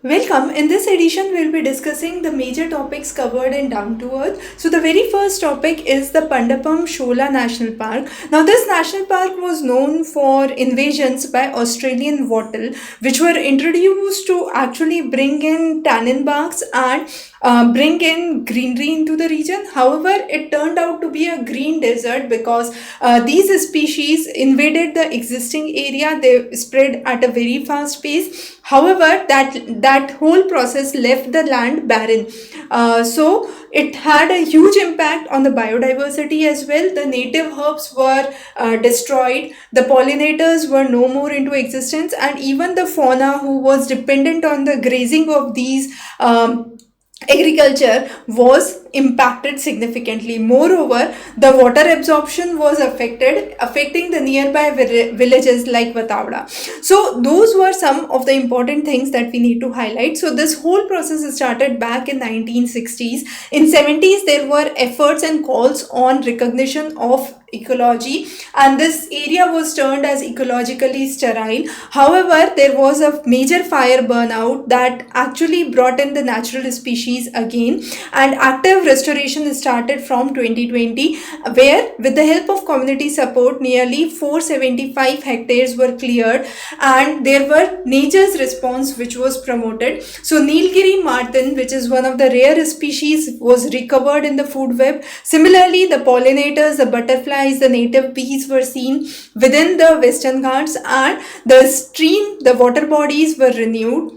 Welcome. In this edition, we'll be discussing the major topics covered in Down to Earth. So, the very first topic is the Pandapam Shola National Park. Now, this national park was known for invasions by Australian wattle, which were introduced to actually bring in tannin barks and bring in greenery into the region. However, it turned out to be a green desert because these species invaded the existing area. They spread at a very fast pace. However, that whole process left the land barren. So it had a huge impact on the biodiversity as well. The native herbs were destroyed. The pollinators were no more into existence, and even the fauna who was dependent on the grazing of these agriculture was impacted significantly. Moreover, the water absorption was affecting the nearby villages like Vatavda. So those were some of the important things that we need to highlight. So this whole process started back in 1960s. In 70s, there were efforts and calls on recognition of ecology, and this area was turned as ecologically sterile. However, there was a major fire burnout that actually brought in the natural species again, and active restoration started from 2020, where with the help of community support nearly 475 hectares were cleared, and there were nature's response which was promoted. So Nilgiri marten, which is one of the rare species, was recovered in the food web. Similarly, the pollinators, the butterflies, the native bees were seen within the Western Ghats, and the water bodies were renewed.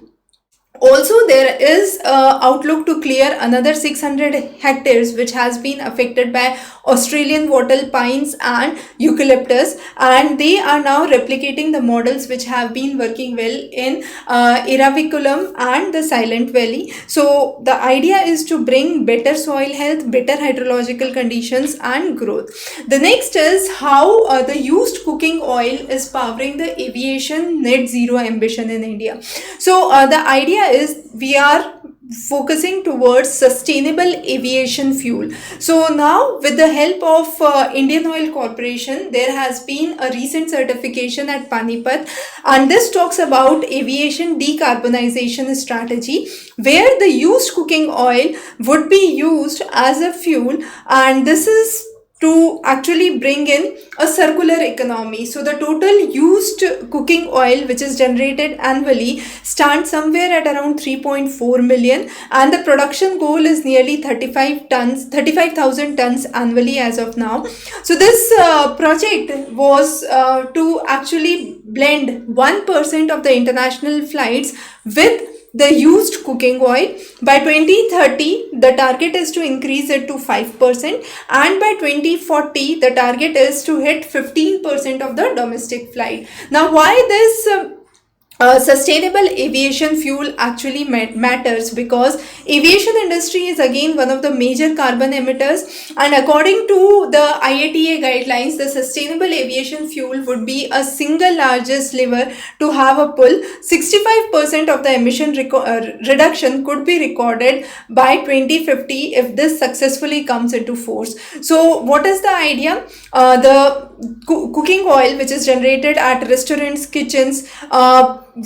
Also, there is outlook to clear another 600 hectares which has been affected by Australian wattle, pines and eucalyptus, and they are now replicating the models which have been working well in Eraviculum and the Silent Valley. So the idea is to bring better soil health, better hydrological conditions and growth. The next is how the used cooking oil is powering the aviation net zero ambition in India. So the idea is we are focusing towards sustainable aviation fuel. So now with the help of Indian Oil Corporation, there has been a recent certification at Panipat, and this talks about aviation decarbonization strategy, where the used cooking oil would be used as a fuel, and this is to actually bring in a circular economy. So the total used cooking oil which is generated annually stands somewhere at around 3.4 million, and the production goal is nearly 35,000 tons annually as of now. So this project was to actually blend 1% of the international flights with the used cooking oil. By 2030, the target is to increase it to 5%, and by 2040, the target is to hit 15% of the domestic flight. Now, why this sustainable aviation fuel actually matters? Because aviation industry is again one of the major carbon emitters, and according to the IATA guidelines, the sustainable aviation fuel would be a single largest lever to have a pull. 65% of the emission reduction could be recorded by 2050 if this successfully comes into force. So what is the idea? The cooking oil which is generated at restaurants, kitchens,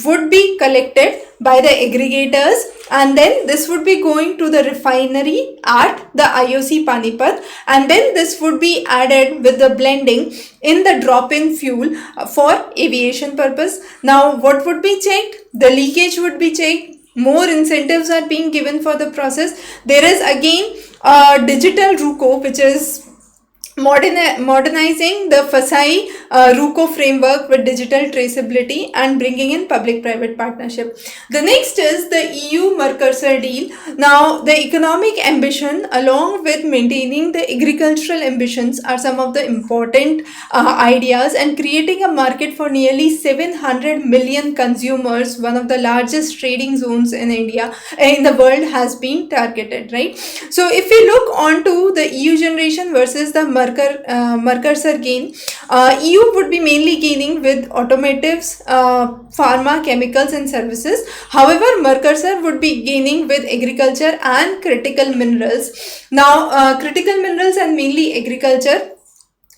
would be collected by the aggregators, and then this would be going to the refinery at the IOC Panipat, and then this would be added with the blending in the drop-in fuel for aviation purpose. Now what would be checked? The leakage would be checked. More incentives are being given for the process. There is again a digital RUCO which is modernizing the FSSAI RUCO framework with digital traceability and bringing in public-private partnership. The next is the EU Mercosur deal. Now, the economic ambition along with maintaining the agricultural ambitions are some of the important ideas, and creating a market for nearly 700 million consumers, one of the largest trading zones in the world, has been targeted, right? So, if we look onto the EU generation versus the Mercosur gain, EU would be mainly gaining with automotives, pharma, chemicals and services. However, Mercosur would be gaining with agriculture and critical minerals. Now, critical minerals and mainly agriculture.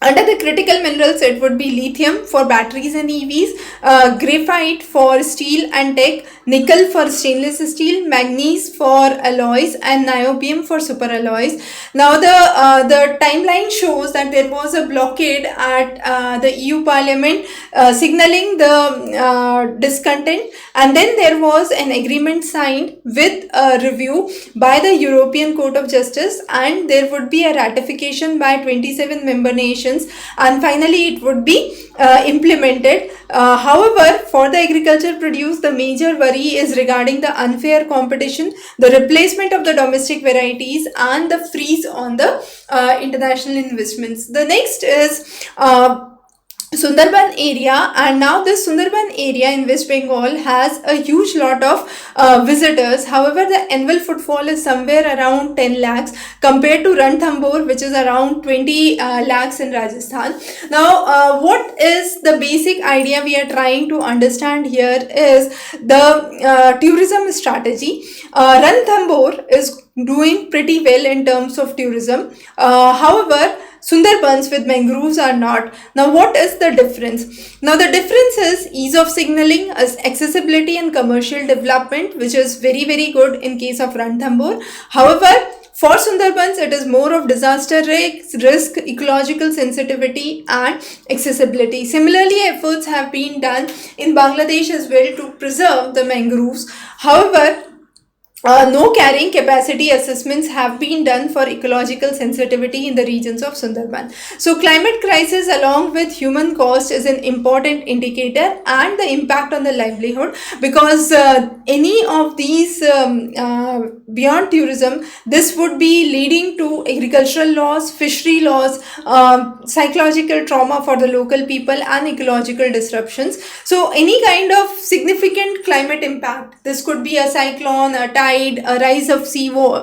Under the critical minerals, it would be lithium for batteries and EVs, graphite for steel and tech, nickel for stainless steel, manganese for alloys, and niobium for superalloys. Now the timeline shows that there was a blockade at the EU Parliament signaling the discontent, and then there was an agreement signed with a review by the European Court of Justice, and there would be a ratification by 27 member nations, and finally it would be implemented. However, for the agriculture produce, the major worry is regarding the unfair competition, the replacement of the domestic varieties, and the freeze on the international investments. The next is Sundarban area, and now this Sundarban area in West Bengal has a huge lot of visitors. However, the annual footfall is somewhere around 10 lakhs compared to Ranthambore, which is around 20 lakhs in Rajasthan. Now, what is the basic idea we are trying to understand here is the tourism strategy. Ranthambore is doing pretty well in terms of tourism. However, Sundarbans with mangroves are not. Now, what is the difference? Now, the difference is ease of signaling, accessibility, and commercial development, which is very, very good in case of Ranthambore. However, for Sundarbans, it is more of disaster risk, ecological sensitivity, and accessibility. Similarly, efforts have been done in Bangladesh as well to preserve the mangroves. However, no carrying capacity assessments have been done for ecological sensitivity in the regions of Sundarban. So, climate crisis along with human cost is an important indicator, and the impact on the livelihood, because any of these beyond tourism, this would be leading to agricultural loss, fishery loss, psychological trauma for the local people, and ecological disruptions. So, any kind of significant climate impact, this could be a cyclone, a tide, a rise of sea level,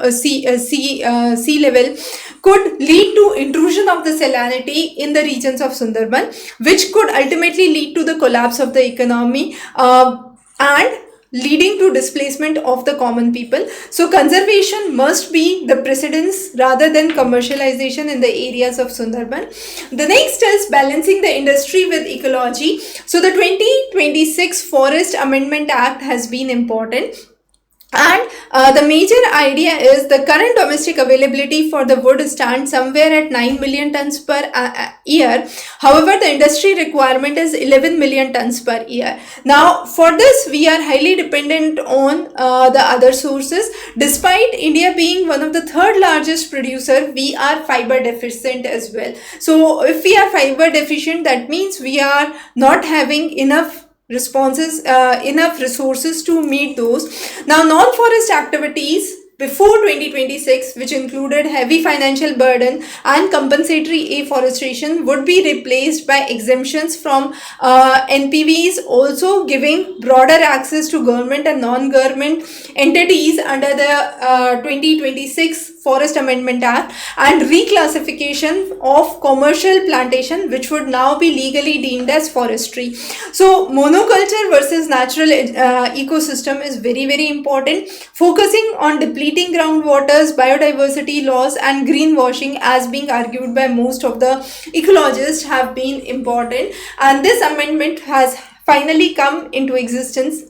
could lead to intrusion of the salinity in the regions of Sundarban, which could ultimately lead to the collapse of the economy and leading to displacement of the common people. So conservation must be the precedence rather than commercialization in the areas of Sundarban. The next is balancing the industry with ecology. So the 2026 Forest Amendment Act has been important. And the major idea is the current domestic availability for the wood stands somewhere at 9 million tons per year. However, the industry requirement is 11 million tons per year. Now, for this, we are highly dependent on the other sources. Despite India being one of the third largest producer, we are fiber deficient as well. So, if we are fiber deficient, that means we are not having enough resources to meet those. Now, non-forest activities before 2026, which included heavy financial burden and compensatory afforestation, would be replaced by exemptions from NPVs, also giving broader access to government and non-government entities under the 2026 Forest Amendment Act, and reclassification of commercial plantation, which would now be legally deemed as forestry. So monoculture versus natural ecosystem is very, very important, focusing on depleting groundwaters, biodiversity loss, and greenwashing, as being argued by most of the ecologists, have been important. And this amendment has finally come into existence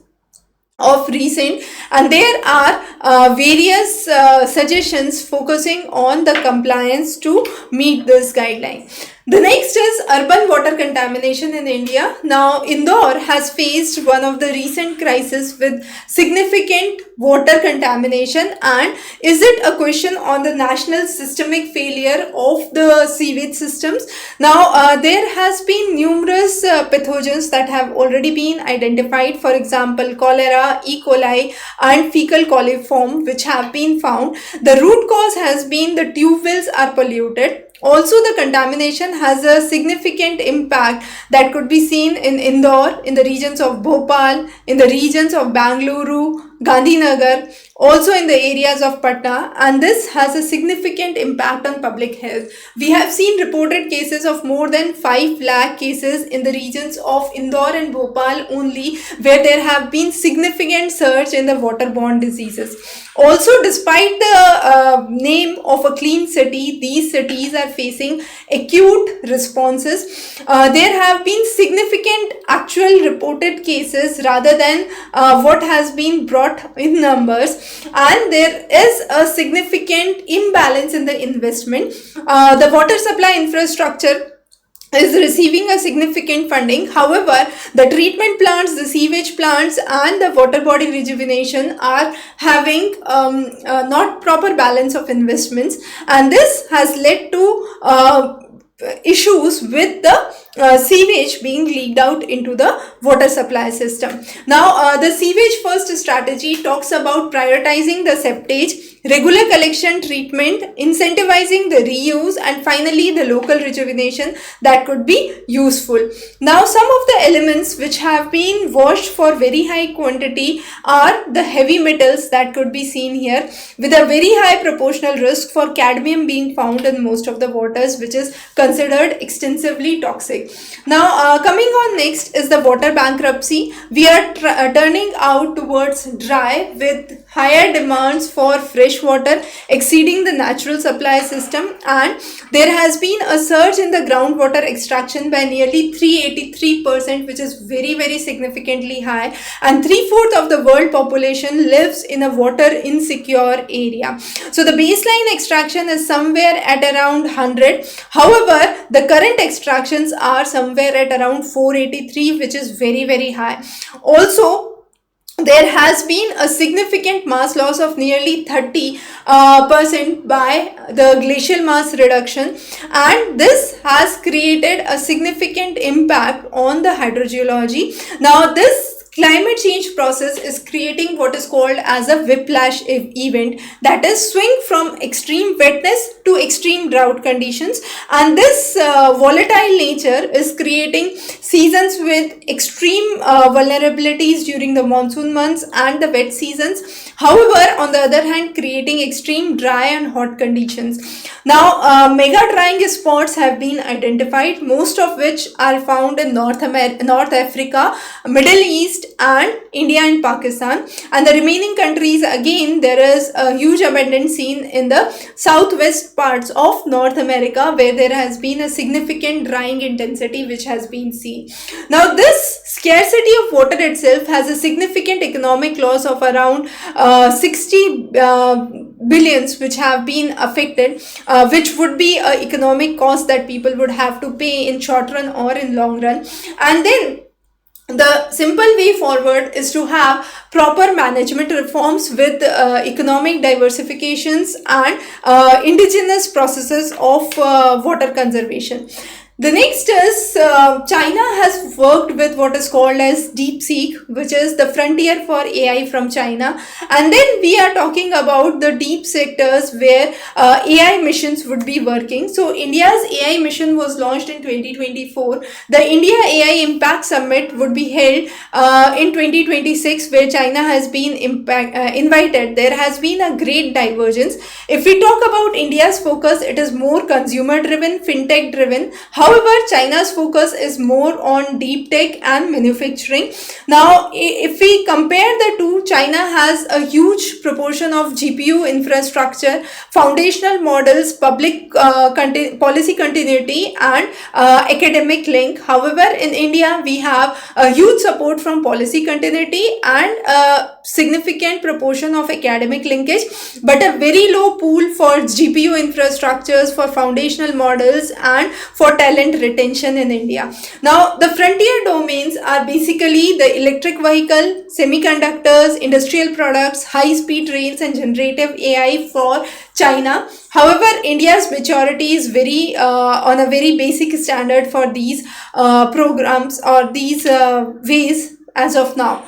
of recent, and there are various suggestions focusing on the compliance to meet this guideline. The next is urban water contamination in India. Now, Indore has faced one of the recent crises with significant water contamination, and is it a question on the national systemic failure of the sewage systems? Now, there has been numerous pathogens that have already been identified, for example, cholera, E. coli, and fecal coliform, which have been found. The root cause has been the tube wells are polluted. Also, the contamination has a significant impact that could be seen in Indore, in the regions of Bhopal, in the regions of Bangalore, Gandhinagar. also in the areas of Patna, and this has a significant impact on public health. We have seen reported cases of more than 5 lakh cases in the regions of Indore and Bhopal only, where there have been significant surge in the waterborne diseases. Also, despite the name of a clean city, these cities are facing acute responses. There have been significant actual reported cases rather than what has been brought in numbers, and there is a significant imbalance in the investment. The water supply infrastructure is receiving a significant funding. However, the treatment plants, the sewage plants, and the water body rejuvenation are having not proper balance of investments, and this has led to issues with the sewage being leaked out into the water supply system. Now, the sewage first strategy talks about prioritizing the septage, regular collection, treatment, incentivizing the reuse, and finally the local rejuvenation that could be useful. Now, some of the elements which have been washed for very high quantity are the heavy metals that could be seen here, with a very high proportional risk for cadmium being found in most of the waters, which is considered extensively toxic. Now, coming on next is the water bankruptcy. We are turning out towards dry with higher demands for fresh water exceeding the natural supply system, and there has been a surge in the groundwater extraction by nearly 383%, which is very significantly high, and 3/4 of the world population lives in a water insecure area. So the baseline extraction is somewhere at around 100. However, the current extractions are somewhere at around 483, which is very high. Also, there has been a significant mass loss of nearly 30% by the glacial mass reduction, and this has created a significant impact on the hydrogeology. Now, this climate change process is creating what is called as a whiplash event, that is swing from extreme wetness to extreme drought conditions, and this volatile nature is creating seasons with extreme vulnerabilities during the monsoon months and the wet seasons. However, on the other hand, creating extreme dry and hot conditions. Now, mega drying spots have been identified, most of which are found in North Africa, Middle East, and India and Pakistan, and the remaining countries, again, there is a huge abundance seen in the southwest parts of North America, where there has been a significant drying intensity which has been seen. Now, this scarcity of water itself has a significant economic loss of around 60 billions which have been affected, which would be an economic cost that people would have to pay in short run or in long run. And then the simple way forward is to have proper management reforms with economic diversifications and indigenous processes of water conservation. The next is China has worked with what is called as DeepSeek, which is the frontier for AI from China. And then we are talking about the deep sectors where AI missions would be working. So India's AI mission was launched in 2024. The India AI Impact Summit would be held in 2026, where China has been invited. There has been a great divergence. If we talk about India's focus, it is more consumer driven, fintech driven. However, China's focus is more on deep tech and manufacturing. Now, if we compare the two, China has a huge proportion of GPU infrastructure, foundational models, public policy continuity, and academic link. However, in India, we have a huge support from policy continuity and a significant proportion of academic linkage, but a very low pool for GPU infrastructures, for foundational models, and for talent retention in India. Now, the frontier domains are basically the electric vehicle, semiconductors, industrial products, high-speed rails, and generative AI for China. However, India's maturity is very on a very basic standard for these programs or these ways as of now.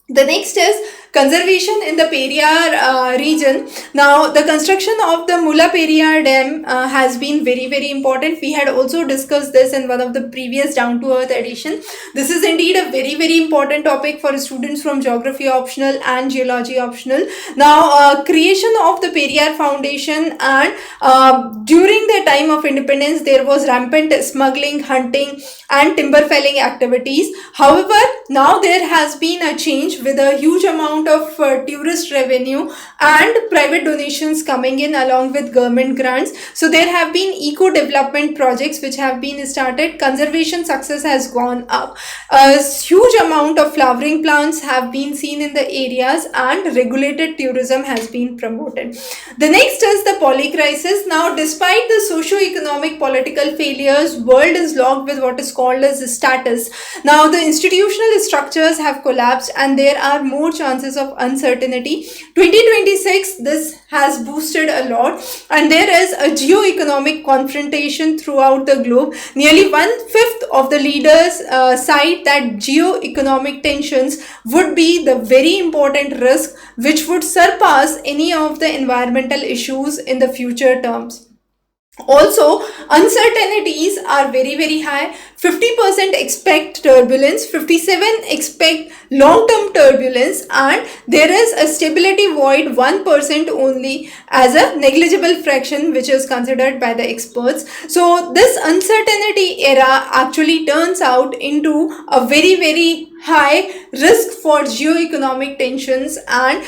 The next is conservation in the Periyar region. Now, the construction of the Mulla Periyar Dam has been very, very important. We had also discussed this in one of the previous Down to Earth edition. This is indeed a very, very important topic for students from geography optional and geology optional. Now, creation of the Periyar Foundation, and during the time of independence, there was rampant smuggling, hunting, and timber felling activities. However, now there has been a change with a huge amount of tourist revenue and private donations coming in along with government grants. So there have been eco development projects which have been started. Conservation success has gone up. A huge amount of flowering plants have been seen in the areas, and regulated tourism has been promoted. The next is the poly crisis. Now, despite the socio-economic political failures, world is locked with what is called as status. Now, the institutional structures have collapsed and there are more chances of uncertainty. 2026, this has boosted a lot, and there is a geo-economic confrontation throughout the globe. Nearly 1/5 of the leaders cite that geo-economic tensions would be the very important risk which would surpass any of the environmental issues in the future terms. Also, uncertainties are very, very high. 50% expect turbulence, 57 expect long-term turbulence, and there is a stability void 1% only as a negligible fraction which is considered by the experts. So this uncertainty era actually turns out into a very, very high risk for geo-economic tensions and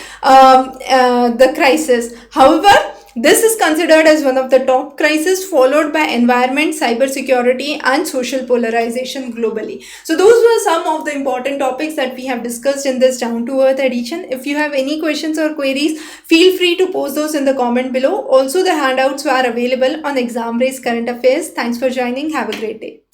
the crisis. However, this is considered as one of the top crises, followed by environment, cybersecurity, and social polarization globally. So those were some of the important topics that we have discussed in this Down to Earth edition. If you have any questions or queries, feel free to post those in the comment below. Also, the handouts are available on Exam Race Current Affairs. Thanks for joining. Have a great day.